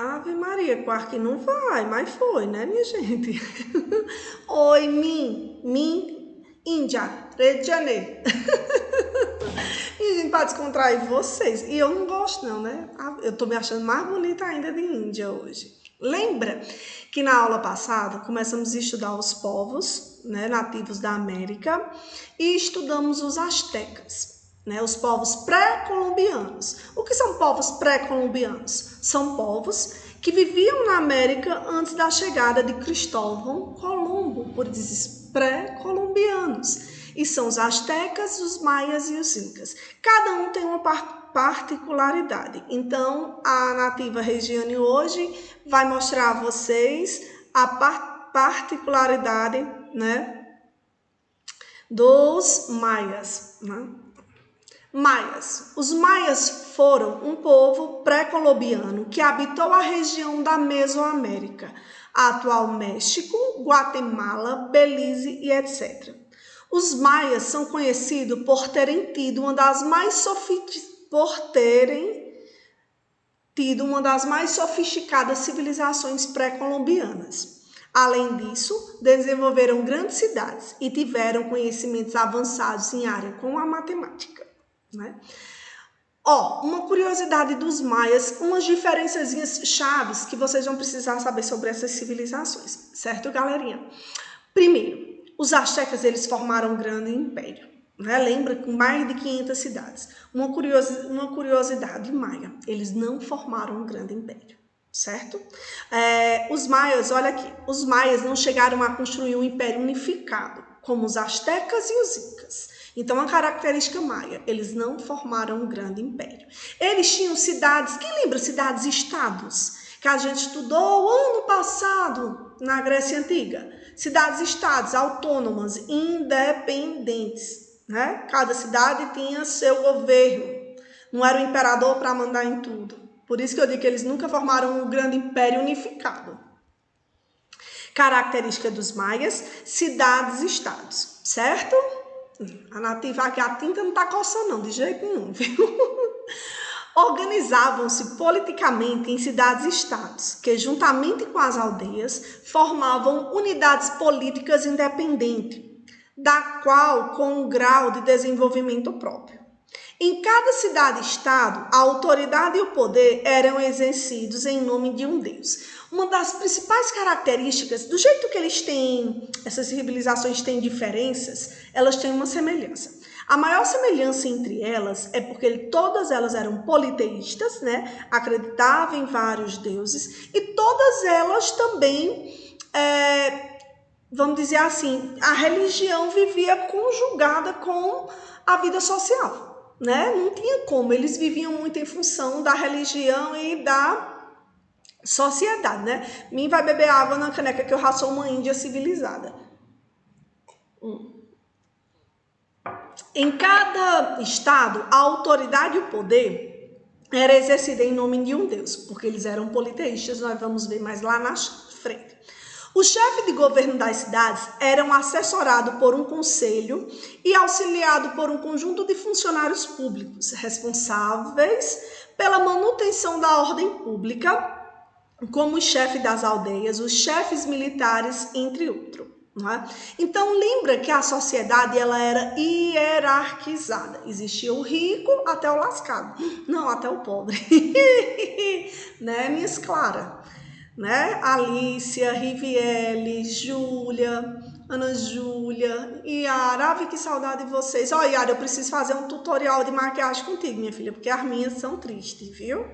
Ave Maria, claro que não vai, mas foi, né, minha gente? Oi, Índia, Rio de Janeiro. E a gente pode descontrair vocês. E eu não gosto, não, né? Eu tô me achando mais bonita ainda de Índia hoje. Lembra que na aula passada começamos a estudar os povos, né, nativos da América e estudamos os astecas, né, os povos pré-colombianos. O que são povos pré-colombianos? São povos que viviam na América antes da chegada de Cristóvão Colombo, por isso pré-colombianos. E são os astecas, os maias e os incas. Cada um tem uma particularidade. Então, a Nativa Regiane hoje vai mostrar a vocês a particularidade, né, dos maias, né? Maias. Os maias foram um povo pré-colombiano que habitou a região da Mesoamérica, atual México, Guatemala, Belize e etc. Os maias são conhecidos por terem tido uma das mais sofisticadas civilizações pré-colombianas. Além disso, desenvolveram grandes cidades e tiveram conhecimentos avançados em área como a matemática, né? Uma curiosidade dos maias, umas diferençazinhas chaves que vocês vão precisar saber sobre essas civilizações, certo, galerinha? Primeiro, os astecas, eles formaram um grande império, né? Lembra, com mais de 500 cidades. Uma curiosidade maia, eles não formaram um grande império, certo? Os maias, olha aqui, os maias não chegaram a construir um império unificado, como os astecas e os incas. Então, a característica maia, eles não formaram um grande império. Eles tinham cidades, quem lembra cidades-estados? Que a gente estudou ano passado na Grécia Antiga. Cidades-estados autônomas, independentes, né? Cada cidade tinha seu governo. Não era o imperador para mandar em tudo. Por isso que eu digo que eles nunca formaram um grande império unificado. Característica dos maias, cidades-estados, certo? A nativa aqui, a tinta não tá coçando não, de jeito nenhum, viu? Organizavam-se politicamente em cidades-estados, que juntamente com as aldeias formavam unidades políticas independentes, da qual com um grau de desenvolvimento próprio. Em cada cidade-estado, a autoridade e o poder eram exercidos em nome de um deus. Uma das principais características, do jeito que eles têm, essas civilizações têm diferenças, elas têm uma semelhança. A maior semelhança entre elas é porque todas elas eram politeístas, né? Acreditavam em vários deuses, e todas elas também, vamos dizer assim, a religião vivia conjugada com a vida social, né? Não tinha como, eles viviam muito em função da religião e da sociedade, né? Mim vai beber água na caneca que eu já sou uma índia civilizada. Em cada estado, a autoridade e o poder era exercida em nome de um deus, porque eles eram politeístas, nós vamos ver mais lá na frente. O chefe de governo das cidades eram assessorado por um conselho e auxiliado por um conjunto de funcionários públicos responsáveis pela manutenção da ordem pública, como o chefe das aldeias, os chefes militares, entre outros. Não é? Então, lembra que a sociedade ela era hierarquizada. Existia o rico até o lascado. Não, até o pobre. Né, minhas claras? Né? Alícia, Riviele, Júlia, Ana Júlia, Yara. Ave, que saudade de vocês. Ó, Yara, eu preciso fazer um tutorial de maquiagem contigo, minha filha, porque as minhas são tristes, viu?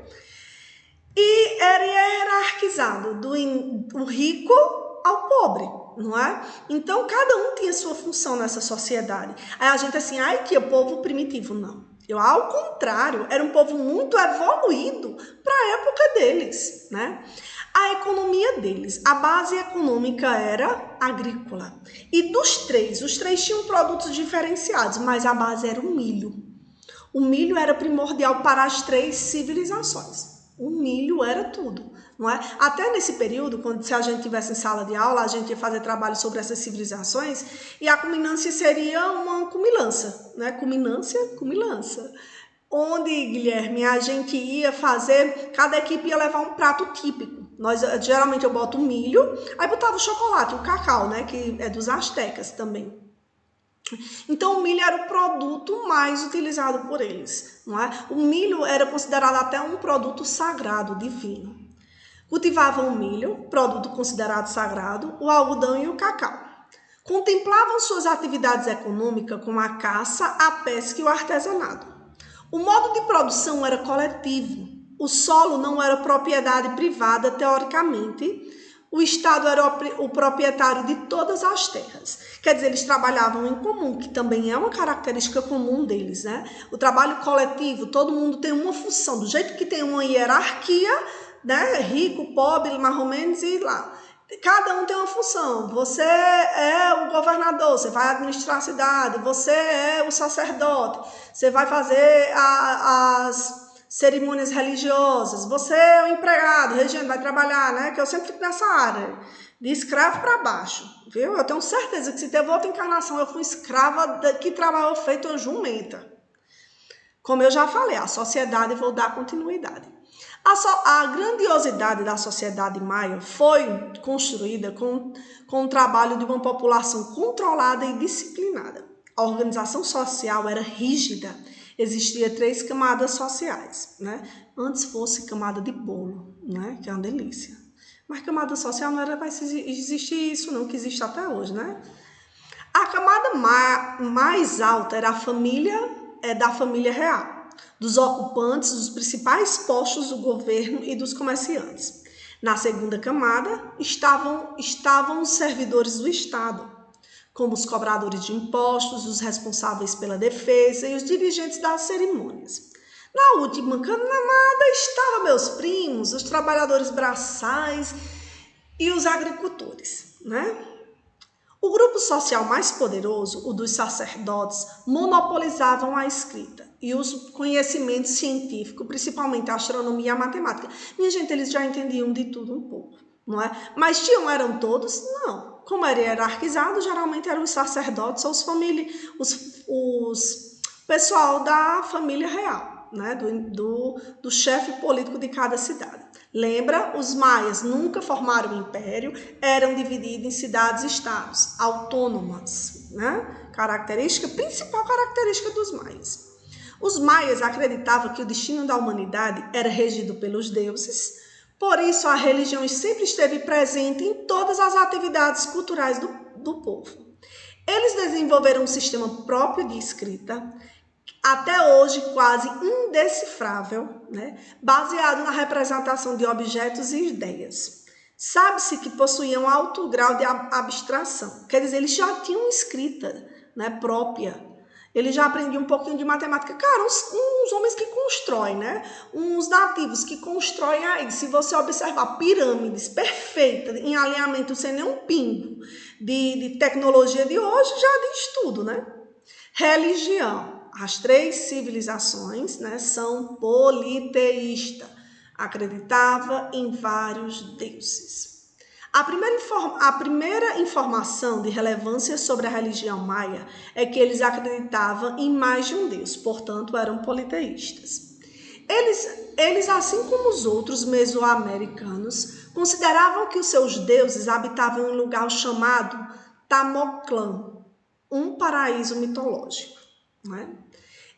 E era hierarquizado do rico ao pobre, não é? Então, cada um tinha sua função nessa sociedade. Aí a gente assim, ai, que povo primitivo. Não. Ao contrário, era um povo muito evoluído para a época deles, né? A economia deles, a base econômica era agrícola. E os três tinham produtos diferenciados, mas a base era o milho. O milho era primordial para as três civilizações. O milho era tudo, não é? Até nesse período, se a gente tivesse em sala de aula, a gente ia fazer trabalho sobre essas civilizações e a cuminância seria uma cumilança, né? Cuminância. onde, Guilherme, a gente ia fazer, cada equipe ia levar um prato típico. Geralmente eu boto o milho, aí botava o chocolate, o cacau, né, que é dos astecas também. Então o milho era o produto mais utilizado por eles, não é? O milho era considerado até um produto sagrado, divino. Cultivavam o milho, produto considerado sagrado, o algodão e o cacau. Contemplavam suas atividades econômicas como a caça, a pesca e o artesanato. O modo de produção era coletivo. O solo não era propriedade privada, teoricamente. O Estado era o proprietário de todas as terras. Quer dizer, eles trabalhavam em comum, que também é uma característica comum deles, né? O trabalho coletivo, todo mundo tem uma função. Do jeito que tem uma hierarquia, né? Rico, pobre, mais ou menos, e lá. Cada um tem uma função. Você é o governador, você vai administrar a cidade, você é o sacerdote, você vai fazer as cerimônias religiosas, você é o empregado, Regiane vai trabalhar, né? Que eu sempre fico nessa área, de escravo para baixo, viu? Eu tenho certeza que se teve outra encarnação, eu fui escrava que trabalhou feito uma jumenta. Como eu já falei, a sociedade, vou dar continuidade. A grandiosidade da sociedade maia foi construída com o trabalho de uma população controlada e disciplinada. A organização social era rígida, existia 3 camadas sociais, né? Antes fosse camada de bolo, né? Que é uma delícia. Mas camada social não era para existir isso não, que existe até hoje, né? A camada mais alta era da família real, dos ocupantes dos principais postos do governo e dos comerciantes. Na segunda camada estavam os servidores do Estado, como os cobradores de impostos, os responsáveis pela defesa e os dirigentes das cerimônias. Na última camada estavam meus primos, os trabalhadores braçais e os agricultores, né? O grupo social mais poderoso, o dos sacerdotes, monopolizavam a escrita e os conhecimentos científicos, principalmente a astronomia e a matemática. Minha gente, eles já entendiam de tudo um pouco, não é? Mas eram todos? Não. Como era hierarquizado, geralmente eram os sacerdotes ou os pessoal da família real, né? Do chefe político de cada cidade. Lembra, os maias nunca formaram um império, eram divididos em cidades-estados autônomas, né? Principal característica dos maias. Os maias acreditavam que o destino da humanidade era regido pelos deuses, por isso a religião sempre esteve presente em todas as atividades culturais do povo. Eles desenvolveram um sistema próprio de escrita, até hoje quase indecifrável, né? Baseado na representação de objetos e ideias. Sabe-se que possuíam alto grau de abstração, quer dizer, eles já tinham escrita, né, própria. Eles já aprendiam um pouquinho de matemática. Cara, uns homens que constroem, né? Uns nativos que constroem aí. Se você observar pirâmides perfeitas, em alinhamento sem nenhum pingo de tecnologia de hoje, já diz tudo, né? Religião. As 3 civilizações, né, são politeístas. Acreditava em vários deuses. A primeira informação de relevância sobre a religião maia é que eles acreditavam em mais de um deus, portanto eram politeístas. Eles, assim como os outros mesoamericanos, consideravam que os seus deuses habitavam em um lugar chamado Tamoclã, um paraíso mitológico, não é?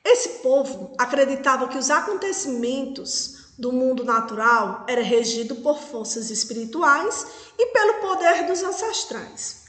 Esse povo acreditava que os acontecimentos do mundo natural era regido por forças espirituais e pelo poder dos ancestrais.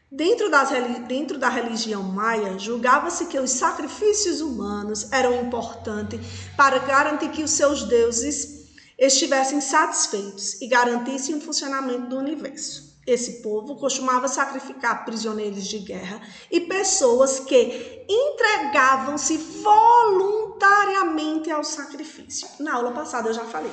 Dentro da religião maia, julgava-se que os sacrifícios humanos eram importantes para garantir que os seus deuses estivessem satisfeitos e garantissem o funcionamento do universo. Esse povo costumava sacrificar prisioneiros de guerra e pessoas que entregavam-se voluntariamente ao sacrifício. Na aula passada eu já falei.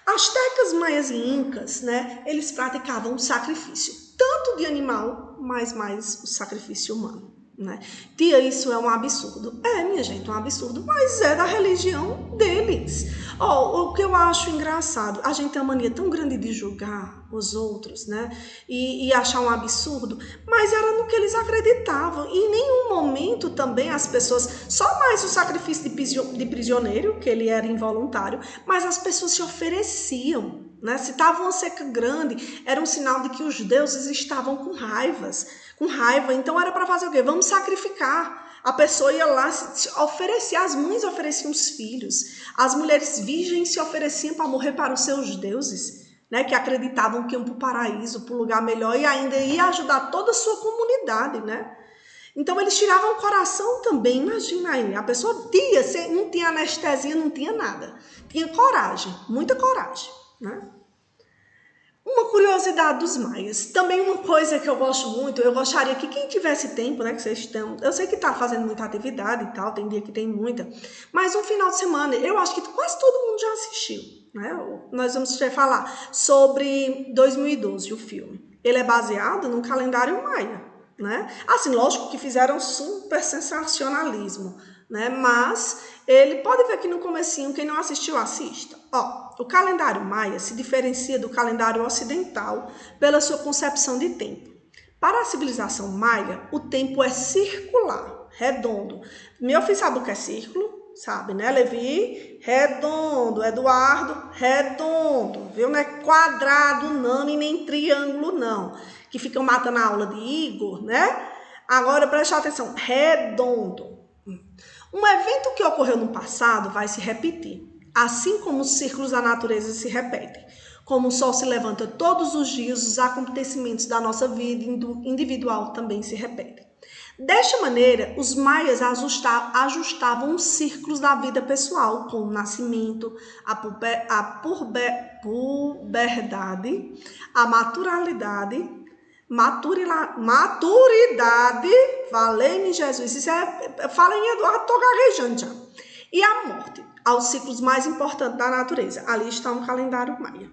Astecas, maias e incas, né, eles praticavam o sacrifício, tanto de animal, mas mais o sacrifício humano, né? Tia, isso é um absurdo. Minha gente, um absurdo, mas é da religião deles. O que eu acho engraçado, a gente tem uma mania tão grande de julgar os outros, né? E achar um absurdo, mas era no que eles acreditavam. E em nenhum momento também as pessoas, só mais o sacrifício de prisioneiro, que ele era involuntário, mas as pessoas se ofereciam, né? Se estava uma seca grande, era um sinal de que os deuses estavam com raiva, então era para fazer o quê? Vamos sacrificar. A pessoa ia lá se oferecer, as mães ofereciam os filhos, as mulheres virgens se ofereciam para morrer para os seus deuses, né, que acreditavam que iam para o paraíso, para o lugar melhor, e ainda ia ajudar toda a sua comunidade, né? Então eles tiravam o coração também, imagina aí, a pessoa não tinha anestesia, não tinha nada, tinha coragem, muita coragem, né? Uma curiosidade dos maias, também uma coisa que eu gosto muito, eu gostaria que quem tivesse tempo, né, que vocês estão, eu sei que tá fazendo muita atividade e tal, tem dia que tem muita, mas um final de semana, eu acho que quase todo mundo já assistiu, né, nós vamos falar sobre 2012, o filme, ele é baseado num calendário maia, né, assim, lógico que fizeram super sensacionalismo, né, mas ele pode ver aqui no comecinho, quem não assistiu, assista. Ó, o calendário maia se diferencia do calendário ocidental pela sua concepção de tempo. Para a civilização maia, o tempo é circular, redondo. Meu filho sabe o que é círculo? Sabe, né, Levi? Redondo. Eduardo, redondo. Viu? Não é quadrado, não, e nem triângulo, não. Que ficam matando a aula de Igor, né? Agora, preste atenção. Redondo. Um evento que ocorreu no passado vai se repetir, assim como os ciclos da natureza se repetem. Como o sol se levanta todos os dias, os acontecimentos da nossa vida individual também se repetem. Desta maneira, os maias ajustavam os ciclos da vida pessoal, como o nascimento, a puberdade, a maturidade, valeu-me Jesus, isso fala em Eduardo, tô gaguejando já, e a morte, aos ciclos mais importantes da natureza. Ali está um calendário maia.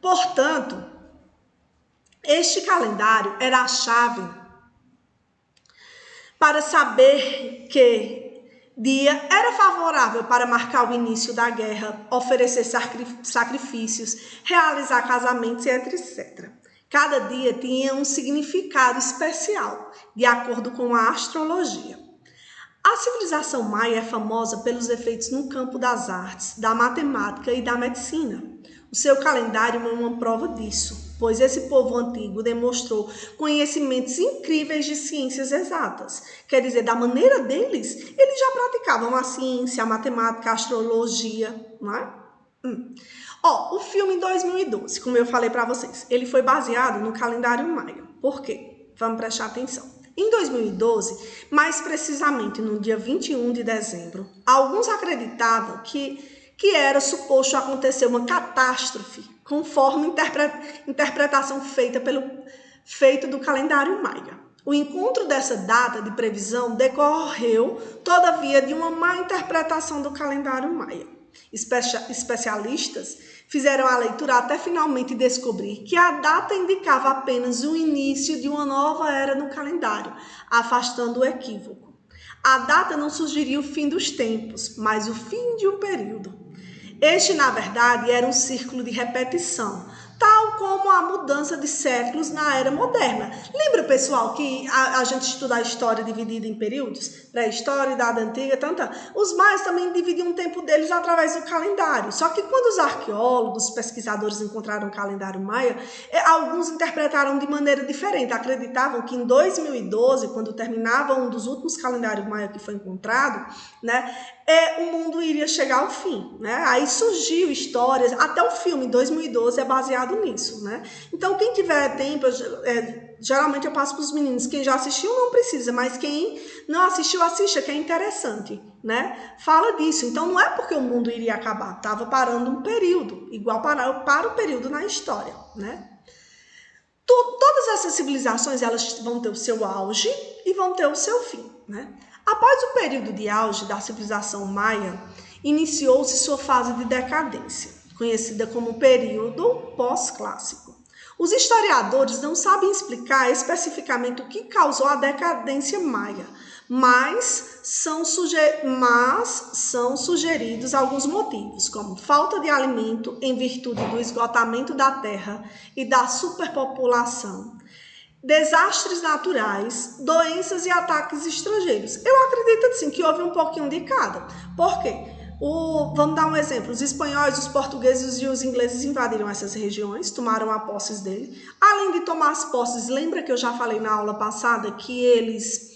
Portanto, este calendário era a chave para saber que dia era favorável para marcar o início da guerra, oferecer sacrifícios, realizar casamentos, etc. Cada dia tinha um significado especial, de acordo com a astrologia. A civilização maia é famosa pelos efeitos no campo das artes, da matemática e da medicina. O seu calendário é uma prova disso, pois esse povo antigo demonstrou conhecimentos incríveis de ciências exatas. Quer dizer, da maneira deles, eles já praticavam a ciência, a matemática, a astrologia, não é? Ó, o filme em 2012, como eu falei para vocês, ele foi baseado no calendário maia. Por quê? Vamos prestar atenção. Em 2012, mais precisamente no dia 21 de dezembro, alguns acreditavam que era suposto acontecer uma catástrofe, conforme interpretação feita do calendário maia. O encontro dessa data de previsão decorreu, todavia, de uma má interpretação do calendário maia. Especialistas fizeram a leitura até finalmente descobrir que a data indicava apenas o início de uma nova era no calendário, afastando o equívoco. A data não sugeriria o fim dos tempos, mas o fim de um período. Este, na verdade, era um círculo de repetição, tal como a mudança de séculos na era moderna. Lembra, pessoal, que a gente estuda a história dividida em períodos? Pré-história, Idade Antiga, tanta. Os maias também dividiam o tempo deles através do calendário. Só que quando os arqueólogos, pesquisadores encontraram o calendário maia, alguns interpretaram de maneira diferente. Acreditavam que em 2012, quando terminava um dos últimos calendários maia que foi encontrado, né, o mundo iria chegar ao fim, né? Aí surgiu histórias, até o filme 2012 é baseado nisso, né? Então, quem tiver tempo, geralmente eu passo para os meninos, quem já assistiu não precisa, mas quem não assistiu, assista, que é interessante, né? Fala disso. Então, não é porque o mundo iria acabar, estava parando um período, igual para o período na história, né? Todas essas civilizações, elas vão ter o seu auge e vão ter o seu fim, né? Após o período de auge da civilização maia, iniciou-se sua fase de decadência, conhecida como período pós-clássico. Os historiadores não sabem explicar especificamente o que causou a decadência maia, mas são sugeridos alguns motivos, como falta de alimento em virtude do esgotamento da terra e da superpopulação, desastres naturais, doenças e ataques estrangeiros. Eu acredito assim que houve um pouquinho de cada. Por quê? Vamos dar um exemplo. Os espanhóis, os portugueses e os ingleses invadiram essas regiões, tomaram a posses dele. Além de tomar as posses, lembra que eu já falei na aula passada que eles,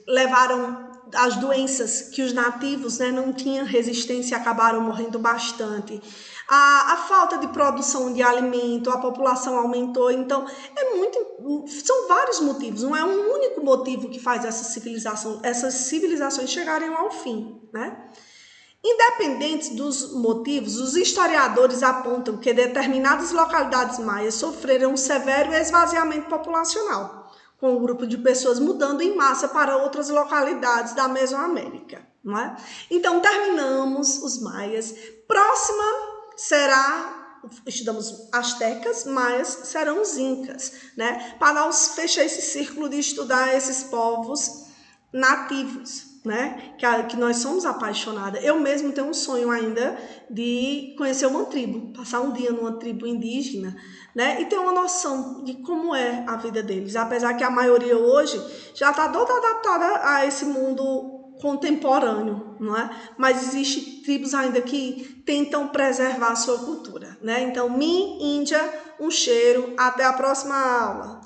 levaram as doenças que os nativos, né, não tinham resistência e acabaram morrendo bastante. A falta de produção de alimento, a população aumentou, então são vários motivos, não é um único motivo que faz essas civilizações chegarem ao fim, né? Independentes dos motivos, os historiadores apontam que determinadas localidades maias sofreram um severo esvaziamento populacional, com um grupo de pessoas mudando em massa para outras localidades da Mesoamérica, não é? Então, terminamos os maias. Próxima estudamos astecas, maias serão os incas, né? Para fechar esse círculo de estudar esses povos nativos, né? Que nós somos apaixonadas. Eu mesmo tenho um sonho ainda de conhecer uma tribo, passar um dia numa tribo indígena, né? E ter uma noção de como é a vida deles. Apesar que a maioria hoje já está toda adaptada a esse mundo contemporâneo, não é? Mas existem tribos ainda que tentam preservar a sua cultura, né? Então, Índia, um cheiro, até a próxima aula.